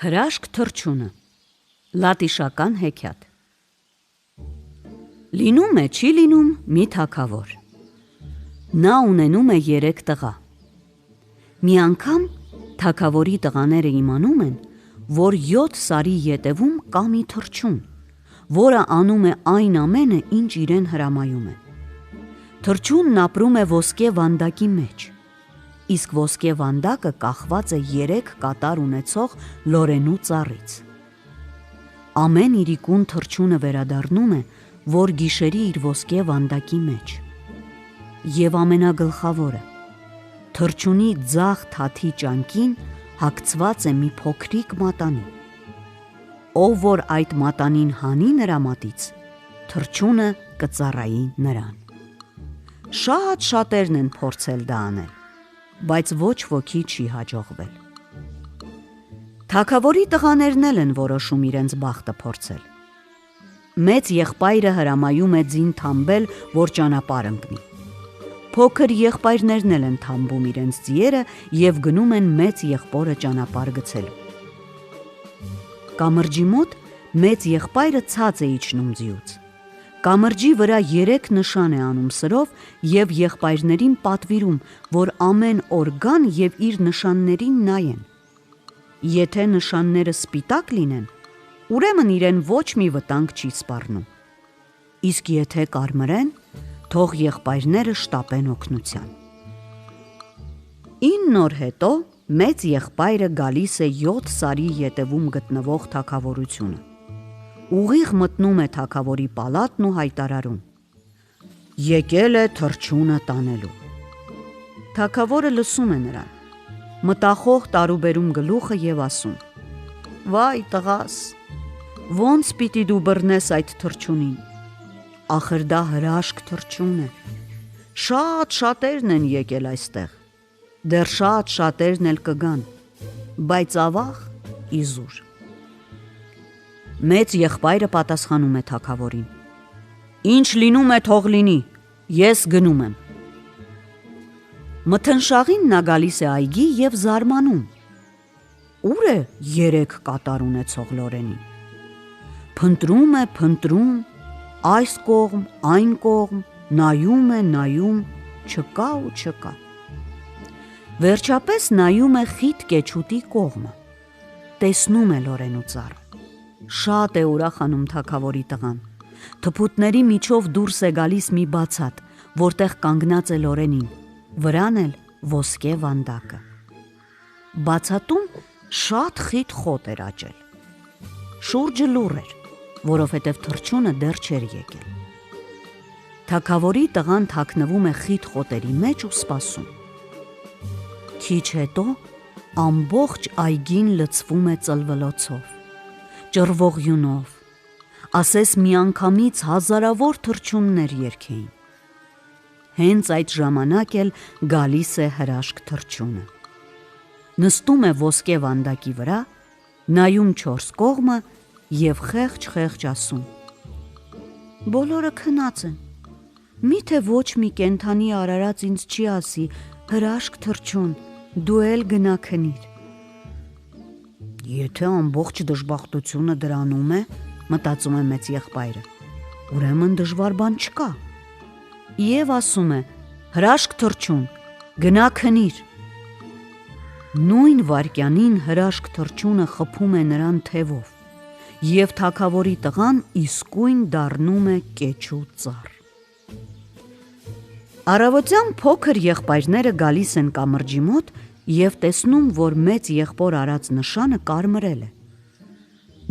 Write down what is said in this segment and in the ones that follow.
Հրաշք թռչունը, լատիշական հեքիաթ։ Լինում է չի լինում մի թագավոր։ Նա ունենում է 3 տղա։ Մի անգամ թագավորի տղաները իմանում են, որ 7 սարի ետևում կա մի թռչուն, որը անում է այն ամենը, ինչ իրեն հրամայում է։ Թռչունն ապրում է ոսկե վանդակի մեջ, իսկ ոսկե վանդակը կախված է 3 կատար ունեցող լորենու ծառից։ Ամեն իրիկուն թռչունը վերադառնում է, որ գիշերի իր ոսկե վանդակի մեջ։ Եվ ամենագլխավորը, թռչունի ձախ թաթի ճանկին հագցված է մի փոքրիկ մատանի։ Ով որ այդ մատանին հանի նրա մատից, թռչունը կծառայի նրան։ Շատ շատերն են փորձել դա անել, բայց ոչ ոքի չի հաջողվել։ Թագավորի տղաներն էլ են որոշում իրենց բախտը փորձել։ Մեծ եղբայրը հրամայում է ձին թամբել, որ ճանապարհ ընկնի։ Փոքր եղբայրներն էլ են թամբում իրենց ձիերը և գնում են մեծ եղբորը ճանապարհ գցելու։ Կամրջի մոտ մեծ եղբայրը ցած է իջնում ձիուց։ Կամրջի վրա 3 նշան է անում սրով և եղբայրներին պատվիրում, որ ամեն օր գան և իր նշաններին նայեն։ Եթե նշանները սպիտակ լինեն, ուրեմն իրեն ոչ մի վտանգ չի սպառնում, իսկ եթե կարմրեն, թող եղբայրները շտապեն օգնության։ 9 օր հետո մեծ եղբայրը գալիս է 7 սարի ետևում գտնվող թագավորությունը։ Ուղիղ մտնում է թագավորի պալատն ու հայտարարում. «Եկել է թռչունը տանելու»։ Թագավորը լսում է նրան, մտախոհ տարուբերում գլուխը և ասում. «Վայ տղաս, ո՞նց պիտի դու բռնես այդ թռչունին, ախր դա հրաշք թռչուն է, շատ շատերն են եկել այստեղ, դեռ շատ շատերն էլ կգան, բայց ավաղ իզուր»։ Մեծ եղբայրը պատասխանում է թագավորին. «Ինչ լինում է թող լինի, ես գնում եմ»։ Մթնշաղին նա գալիս է այգի և զարմանում. Ուր է 3 կատար ունեցող լորենին։ Փնտրում է, փնտրում, այս կողմ, այն կողմ, նայում է, նայում, չկա ու չկա։ Վերջապես նայում է խիտ կեչուտի կողմը, տեսնում է լորենու ծառը։ Շատ է ուրախանում թագավորի տղան։ Թփուտների միջով դուրս է գալիս մի բացատ, որտեղ կանգնած է լորենին, վրան էլ ոսկե վանդակը։ Բացատում շատ խիտ խոտ էր աճել։ Շուրջը լուռ էր, որովհետև թռչունը դեռ չէր եկել։ Թագավորի տղան թաքնվում է խիտ խոտերի մեջ ու սպասում։ Քիչ հետո ամբողջ այգին լցվում է ծլվլոցով, ճռվողյունով, ասես միանգամից հազարավոր թռչուններ երգեին։ Հենց այդ ժամանակ էլ գալիս է հրաշք թռչունը։ Նստում է ոսկե վանդակի վրա, նայում 4 կողմը և խեղճ ասում. «Բոլորը քնած են, միթե ոչ մի կենդանի արարած ինձ չի ասի. հրաշք թռչուն, դու էլ գնա քնիր»։ Եթե ամբողջ դժբախտությունը դրանում է, մտածում է մեծ եղբայրը, ուրեմն դժվար բան չկա։ Եվ ասում է. «Հրաշք թռչուն, գնա քնիր»։ Նույն վայրկյանին հրաշք թռչունը խփում է նրան թևով, և թագավորի տղան իսկույն դառնում է կեչու ծառ։ Առավոտյան փոքր եղբայրները գալիս են կամրջի մոտ և տեսնում, որ մեծ եղբոր արած նշանը կարմրել է։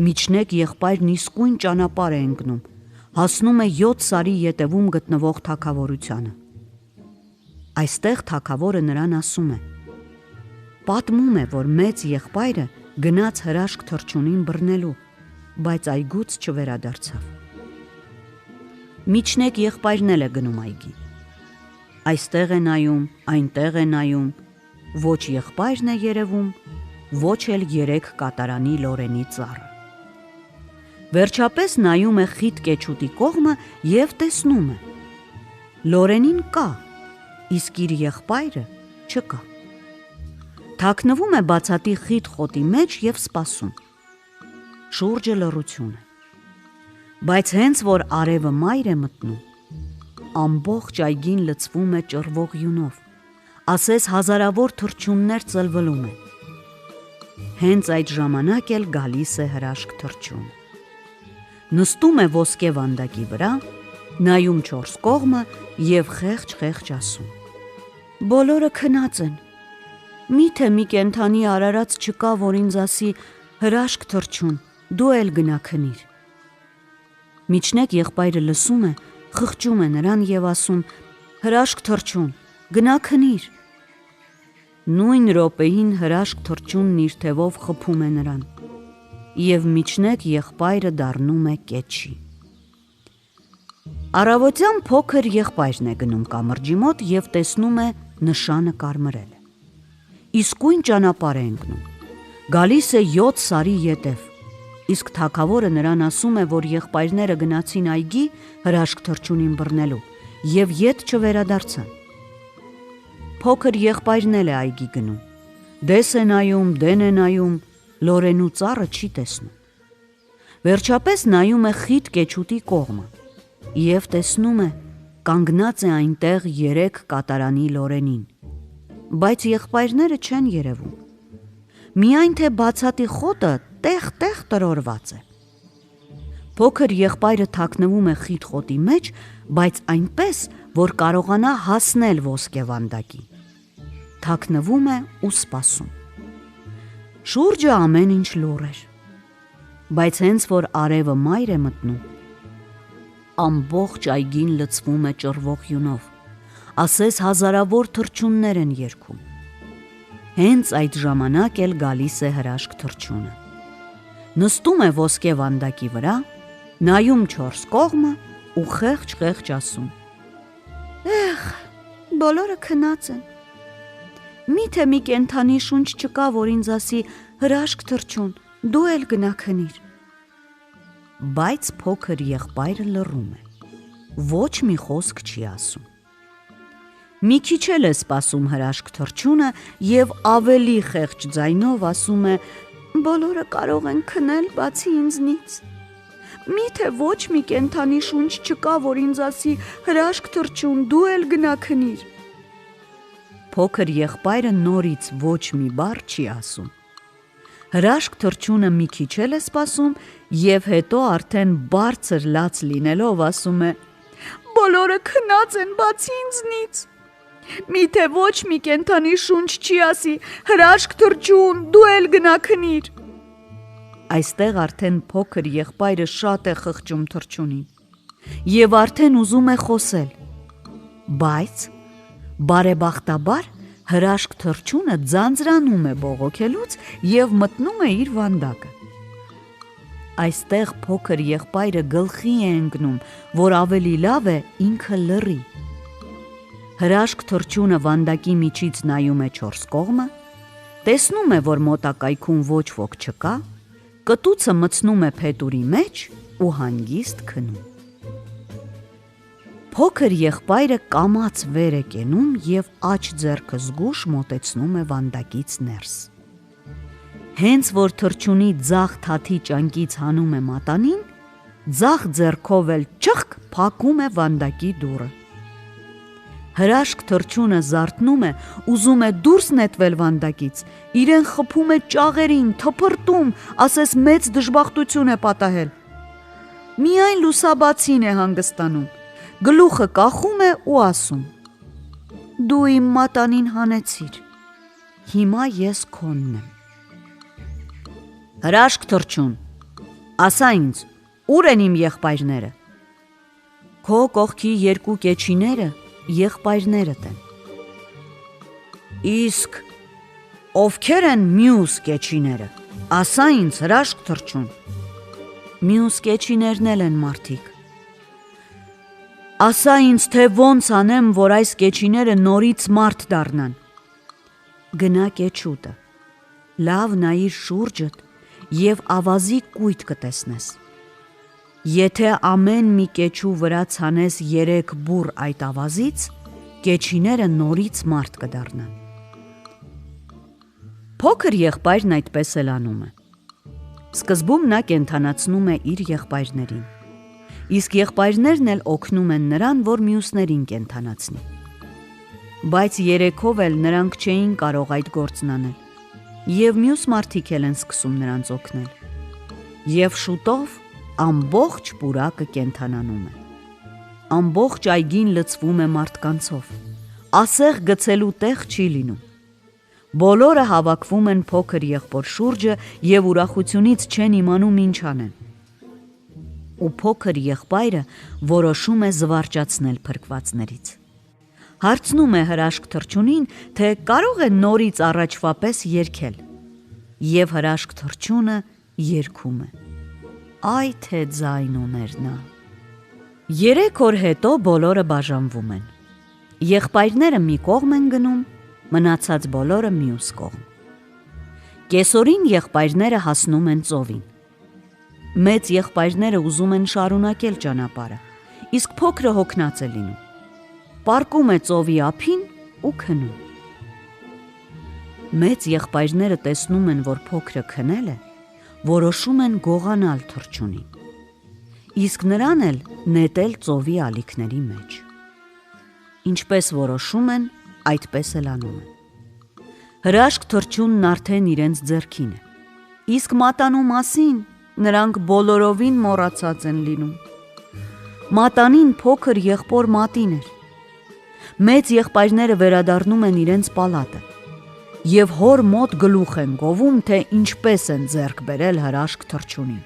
Միջնեկ եղբայրն իսկույն ճանապարհ է ընկնում, հասնում է 7 սարի ետևում գտնվող թագավորությանը։ Այստեղ թագավորը նրան ասում է. պատմում է, որ մեծ եղբայրը գնաց հրաշք թռչունին բռնելու, բայց այգուց չվերադարձավ։ Միջնեկ եղբայրն էլ է գնում այգի։ Այստեղ է նայում, այնտեղ է նայում, ոչ եղբայրն է երևում, ոչ էլ 3 կատարանի լորենի ծառը։ Վերջապես նայում է խիտ կեչուտի կողմը և տեսնում է. լորենին կա, իսկ իր եղբայրը չկա։ Թաքնվում է բացատի խիտ խոտի մեջ և սպասում։ Շուրջը լռություն է։ Բայց հենց որ արևը մայր է մտնում, ամբողջ այգին լցվում է ճռվող յունով, ասես հազարավոր թռչուններ ծլվլում են։ Հենց այդ ժամանակ էլ գալիս է հրաշք թռչունը։ Նստում է ոսկե վանդակի վրա, նայում չորս կողմը և խեղճ ասում. «Բոլորը քնած են, միթե մի կենդանի արարած չկա, որ ինձ ասի հրաշք թռչուն, դու էլ գնա քնիր»։ Միջնեկ եղբայրը լսում է, խղճում է նրան և ասում. «Հրաշք թռչուն, գնա քնիր»։ Նույն րոպեին հրաշք թռչունն իր թևով խփում է նրան, և միջնեկ եղբայրը դառնում է կեչի։ Առավոտյան փոքր եղբայրն է գնում կամրջի մոտ և տեսնում է նշանը կարմրել է։ Իսկույն ճանապարհ է ընկնում, գալիս է 7 սարի ետև, իսկ թագավորը նրան ասում է, որ եղբայրները գնացին այգի հրաշք թռչունին բռնելու և ետ չվերադարձան։ Փոքր եղբայրն էլ է այգի գնում, դես է նայում, դեն է նայում, լորենու ծառը չի տեսնում։ Վերջապես նայում է խիտ կեչուտի կողմը և տեսնում է, կանգնած է այնտեղ 3 կատարանի լորենին, բայց եղբայրները չեն երևում։ Միայն թե բացատի խոտը տեղ-տեղ տրորված է։ Փոքր եղբայրը թաքնվում է խիտ խոտի մեջ, բայց այնպես, որ կարողանա հասնել ոսկե վանդակին։ Թաքնվում է ու սպասում։ Շուրջը ամեն ինչ լուռ էր, բայց հենց որ արևը մայր է մտնում, ամբողջ այգին լցվում է ճռվող յունով, ասես հազարավոր թռչուններ են երգում։ Հենց այդ ժամանակ էլ գալիս է հրաշք թռչունը։ Նստում է ոսկե վանդակի վրա, նայում չորս կողմը ու խեղճ ասում. «Էհ, բոլորը քնած են, միթե մի կենդանի շունչ չկա, որ ինձ ասի հրաշք թռչուն, դու էլ գնա քնիր»։ Բայց փոքր եղբայրը լռում է, ոչ մի խոսք չի ասում։ Մի քիչ էլ է սպասում հրաշք թռչունը և ավելի խեղճ ձայնով ասում է. «Բոլորը կարող են քնել, բացի ինձնից, միթե ոչ մի կենդանի շունչ չկա, որ ինձ ասի հրաշք թռչուն, դու էլ գնա քնիր»։ Փոքր եղբայրը նորից ոչ մի բառ չի ասում։ Հրաշք թռչունը մի քիչ էլ է սպասում և հետո արդեն բարձր լաց լինելով ասում է. «Բոլորը քնած են, բացի ինձնից, միթե ոչ մի կենդանի շունչ չի ասի հրաշք թռչուն, դու էլ գնա քնիր»։ Այստեղ արդեն փոքր եղբայրը շատ է խղճում թռչունին և արդեն ուզում է խոսել, բայց բարեբախտաբար հրաշք թռչունը ձանձրանում է բողոքելուց և մտնում է իր վանդակը։ Այստեղ փոքր եղբայրը գլխի է ընկնում, որ ավելի լավ է ինքը լռի։ Հրաշք թռչունը վանդակի միջից նայում է չորս կողմը, տեսնում է, որ մոտակայքում ոչ ոք չկա, կտուցը մտցնում է փետուրի մեջ ու հանգիստ քնում։ Փոքր եղբայրը կամաց վեր է կենում և աջ ձեռքը զգույշ մոտեցնում է վանդակից ներս։ Հենց որ թռչունի ձախ թաթի ճանկից հանում է մատանին, ձախ ձեռքով էլ չըխկ փակում է վանդակի դուռը։ Հրաշք թռչունը զարթնում է, ուզում է դուրս նետվել վանդակից, իրեն խփում է ճաղերին, թփրտում, ասես մեծ դժբախտություն է պատահել։ Միայն լուսաբացին է հանգստանում, գլուխը կախում է ու ասում. «Դու իմ մատանին հանեցիր, հիմա ես քոնն եմ»։ «Հրաշք թռչուն, ասա ինձ, ուր են իմ եղբայրները»։ «Քո կողքի 2 կեչիները եղբայրներդ են»։ «Իսկ ովքեր են մյուս կեչիները, ասա ինձ, հրաշք թռչուն»։ «Մյուս կեչիներն էլ են մարդիկ»։ «Ասա ինձ, թե ոնց անեմ, որ այս կեչիները նորից մարդ դառնան»։ «Գնա կեչուտը, լավ նայիր շուրջդ և ավազի կույտ կտեսնես։ Եթե ամեն մի կեչու վրա ցանես 3 բուռ այդ ավազից, կեչիները նորից մարդ կդառնան»։ Փոքր եղբայրն այդպես էլ անում է։ Սկզբում նա կենդանացնում է իր եղբայրներին, իսկ եղբայրներն էլ օգնում են նրան, որ մյուսներին կենդանացնի։ Բայց երեքով էլ նրանք չէին կարող այդ գործն անել, և մյուս մարդիկ էլ են սկսում նրանց օգնել, և շուտով ամբողջ պուրակը կենդանանում է։ Ամբողջ այգին լցվում է մարդկանցով, ասեղ գցելու տեղ չի լինում։ Բոլորը հավաքվում են փոքր եղբոր շուրջը և ուրախությունից չեն իմանում ինչ անեն։ Ու փոքր եղբայրը որոշում է զվարճացնել փրկվածներից։ Հարցնում է հրաշք թռչունին, թե կարող է նորից առաջվա պես երգել, և հրաշք թռչունը երգում է։ Այ թե ձայն ուներ նա։ 3 օր հետո բոլորը բաժանվում են։ Եղբայրները մի կողմ են գնում, մնացած բոլորը մյուս կողմ։ Կեսօրին եղբայրները հասնում են ծովին։ Մեծ եղբայրները ուզում են շարունակել ճանապարհը, իսկ փոքրը հոգնած է լինում։ Պառկում է ծովի ափին ու քնում։ Մեծ եղբայրները տեսնում են, որ փոքրը քնել է, որոշում են գողանալ թռչունին, իսկ նրան էլ նետել ծովի ալիքների մեջ։ Ինչպես որոշում են, այդպես էլ անում են։ Հրաշք թռչունն արդեն իրենց ձեռքին է, իսկ մատանու մասին նրանք բոլորովին մոռացած են լինում։ Մատանին փոքր եղբոր մատին էր։ Մեծ եղբայրները վերադառնում են իրենց պալատը և հոր մոտ գլուխ են գովում, թե ինչպես են ձեռք բերել հրաշք թռչունին։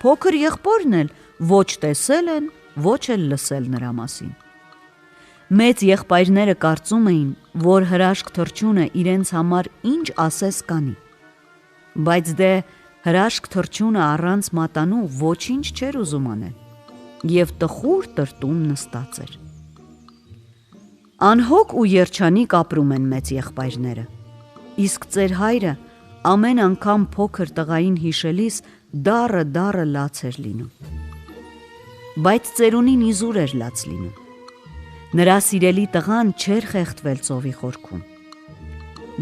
Փոքր եղբորն էլ ոչ տեսել են, ոչ էլ լսել նրա մասին։ Մեծ եղբայրները կարծում էին, որ հրաշք թռչունը իրենց համար ինչ ասես կանի, բայց դե հրաշք թռչունը առանց մատանու ոչինչ չէր ուզում անել և տխուր տրտում նստած էր։ Անհոգ ու երջանիկ ապրում են մեծ եղբայրները, իսկ ծեր հայրը ամեն անգամ փոքր տղային հիշելիս դառը լաց էր լինում։ Բայց ծերունին իզուր էր լաց լինում։ Նրա սիրելի տղան չէր խեղդվել ծովի խորքում։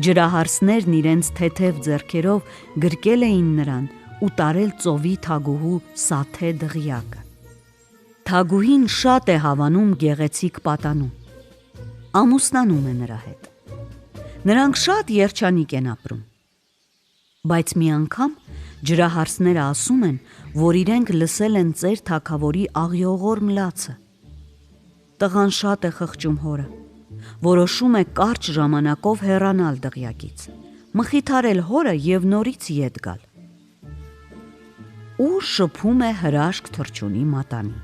Ջրահարսներն իրենց թեթև ձեռքերով գրկել էին նրան ու տարել ծովի թագուհու սաթե դղյակը։ Թագուհին շատ է հավանում գեղեցիկ պատանու, ամուսնանում է նրա հետ։ Նրանք շատ երջանիկ են ապրում։ Բայց մի անգամ ջրահարսները ասում են, որ իրենք լսել են ծեր թագավորի աղյողոր լացը։ Տղան շատ է խղճում հորը, որոշում է կարճ ժամանակով հեռանալ դղյակից, մխիթարել հորը և նորից ետ գալ։ Ու շփում է հրաշք թռչունի մատանին։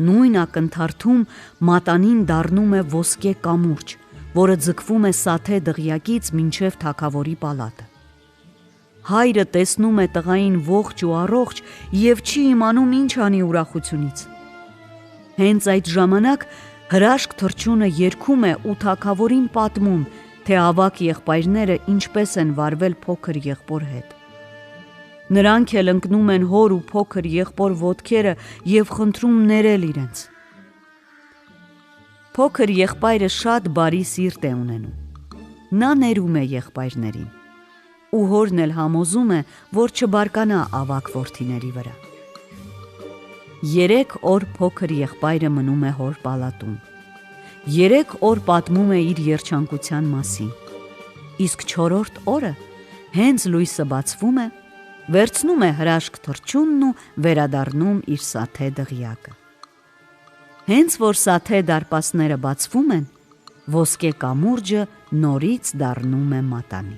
Նույն ակնթարթում մատանին դառնում է ոսկե կամուրջ, որը ձգվում է սաթե դղյակից մինչև թագավորի պալատը։ Հայրը տեսնում է տղային ողջ ու առողջ և չի իմանում ինչ անի ուրախությունից։ Հենց այդ ժամանակ հրաշք թռչունը երգում է ու թագավորին պատմում, թե ավագ եղբայրները ինչպես են վարվել փոքր եղբոր հետ։ Նրանք էլ ընկնում են հոր ու փոքր եղբոր ոտքերը և խնդրում ներել իրենց։ Փոքր եղբայրը շատ բարի սիրտ է ունենում։ Նա ներում է եղբայրներին, ու հորն էլ համոզում է, որ չբարկանա ավագ որդիների վրա։ 3 օր փոքր եղբայրը մնում է հոր պալատում։ 3 օր պատմում է իր երջանկության մասին, իսկ 4-րդ օրը հենց լույսը բացվում է, վերցնում է հրաշք թռչունն ու վերադառնում իր սաթե դղյակը։ Հենց որ սաթե դարպասները բացվում են, ոսկե կամուրջը նորից դառնում է մատանի։